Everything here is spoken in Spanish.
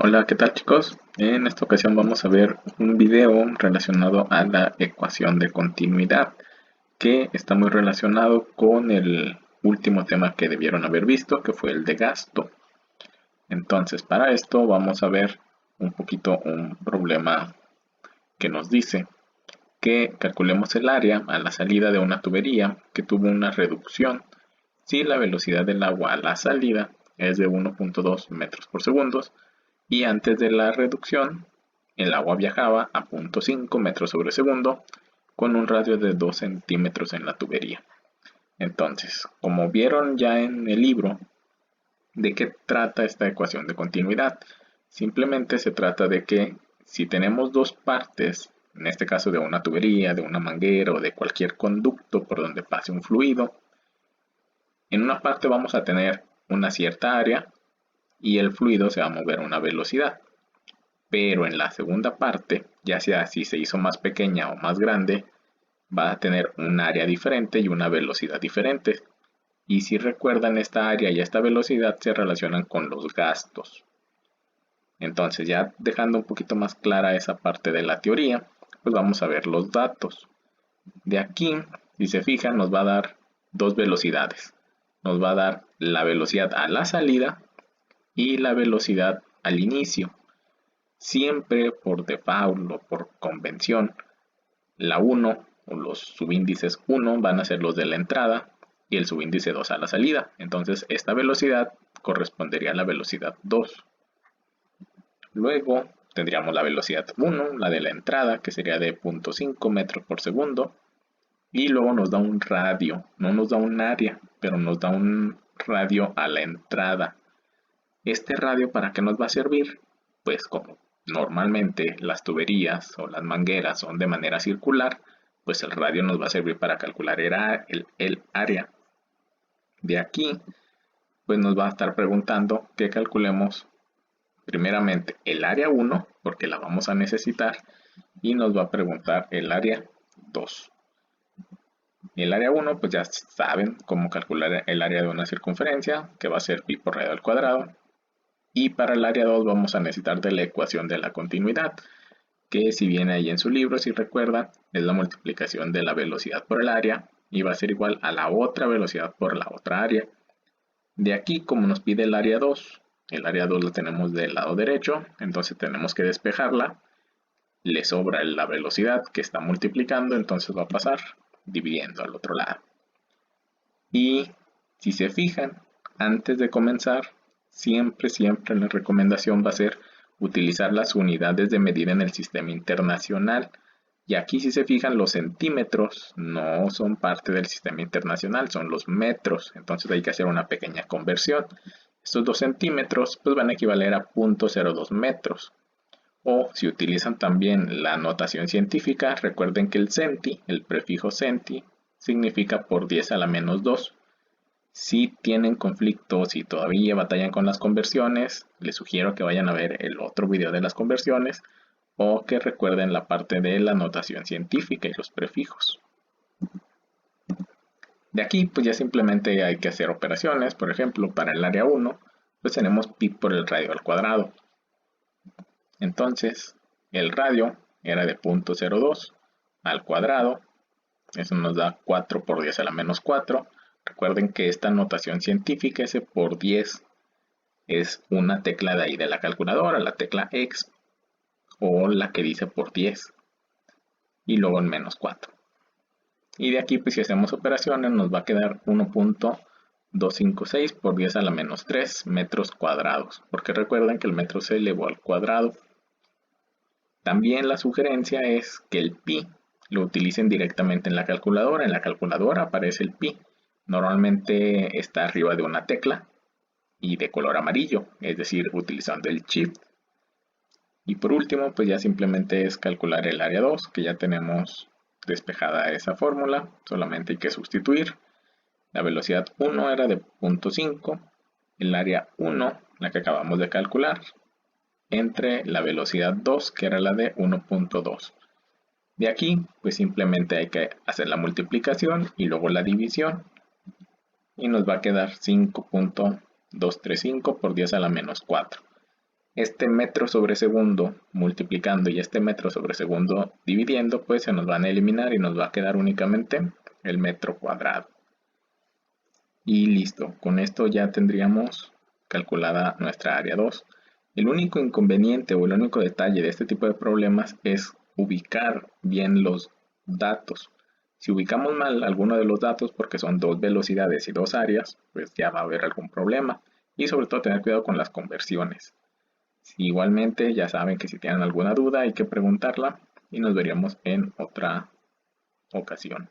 Hola, ¿qué tal chicos? En esta ocasión vamos a ver un video relacionado a la ecuación de continuidad, que está muy relacionado con el último tema que debieron haber visto, que fue el de gasto. Entonces, para esto vamos a ver un poquito un problema que nos dice que calculemos el área a la salida de una tubería que tuvo una reducción si la velocidad del agua a la salida es de 1.2 metros por segundo y antes de la reducción el agua viajaba a 0.5 metros sobre segundo con un radio de 2 centímetros en la tubería. Entonces, como vieron ya en el libro, ¿de qué trata esta ecuación de continuidad? Simplemente se trata de que si tenemos dos partes, en este caso de una tubería, de una manguera o de cualquier conducto por donde pase un fluido, en una parte vamos a tener una cierta área y el fluido se va a mover a una velocidad. Pero en la segunda parte, ya sea si se hizo más pequeña o más grande, va a tener un área diferente y una velocidad diferente. Y si recuerdan, esta área y esta velocidad se relacionan con los gastos. Entonces, ya dejando un poquito más clara esa parte de la teoría, pues vamos a ver los datos. De aquí, si se fijan, nos va a dar dos velocidades. Nos va a dar la velocidad a la salida y la velocidad al inicio. Siempre por default o por convención, la 1 o los subíndices 1 van a ser los de la entrada y el subíndice 2 a la salida. Entonces esta velocidad correspondería a la velocidad 2. Luego tendríamos la velocidad 1, la de la entrada, que sería de 0.5 metros por segundo. Y luego nos da un radio, no nos da un área, pero nos da un radio a la entrada. ¿Este radio para qué nos va a servir? Pues como normalmente las tuberías o las mangueras son de manera circular, pues el radio nos va a servir para calcular el área. De aquí, pues nos va a estar preguntando que calculemos primeramente el área 1, porque la vamos a necesitar, y nos va a preguntar el área 2. El área 1, pues ya saben cómo calcular el área de una circunferencia, que va a ser pi por radio al cuadrado. Y para el área 2 vamos a necesitar de la ecuación de la continuidad, que si viene ahí en su libro, si recuerdan, es la multiplicación de la velocidad por el área y va a ser igual a la otra velocidad por la otra área. De aquí, como nos pide el área 2 la tenemos del lado derecho, entonces tenemos que despejarla. Le sobra la velocidad que está multiplicando, entonces va a pasar dividiendo al otro lado. Y si se fijan, antes de comenzar, siempre la recomendación va a ser utilizar las unidades de medida en el sistema internacional. Y aquí si se fijan, los centímetros no son parte del sistema internacional, son los metros. Entonces hay que hacer una pequeña conversión. Estos 2 centímetros pues van a equivaler a 0.02 metros. O si utilizan también la notación científica, recuerden que el centi, el prefijo centi, significa por 10 a la menos 2. Si tienen conflictos y todavía batallan con las conversiones, les sugiero que vayan a ver el otro video de las conversiones o que recuerden la parte de la notación científica y los prefijos. De aquí pues ya simplemente hay que hacer operaciones. Por ejemplo, para el área 1 pues tenemos pi por el radio al cuadrado. Entonces el radio era de 0.02 al cuadrado. Eso nos da 4 por 10 a la menos 4. Recuerden que esta notación científica, ese por 10, es una tecla de ahí de la calculadora, la tecla X, o la que dice por 10, y luego en menos 4. Y de aquí, pues si hacemos operaciones, nos va a quedar 1.256 por 10 a la menos 3 metros cuadrados, porque recuerden que el metro se elevó al cuadrado. También la sugerencia es que el pi lo utilicen directamente en la calculadora. En la calculadora aparece el pi. Normalmente está arriba de una tecla y de color amarillo, es decir, utilizando el shift. Y por último, pues ya simplemente es calcular el área 2, que ya tenemos despejada esa fórmula, solamente hay que sustituir. La velocidad 1 era de 0.5, el área 1, la que acabamos de calcular, entre la velocidad 2, que era la de 1.2. De aquí, pues simplemente hay que hacer la multiplicación y luego la división. Y nos va a quedar 5.235 por 10 a la menos 4. Este metro sobre segundo multiplicando y este metro sobre segundo dividiendo, pues se nos van a eliminar y nos va a quedar únicamente el metro cuadrado. Y listo, con esto ya tendríamos calculada nuestra área 2. El único inconveniente o el único detalle de este tipo de problemas es ubicar bien los datos. Si ubicamos mal alguno de los datos porque son dos velocidades y dos áreas, pues ya va a haber algún problema. Y sobre todo tener cuidado con las conversiones. Igualmente ya saben que si tienen alguna duda hay que preguntarla y nos veríamos en otra ocasión.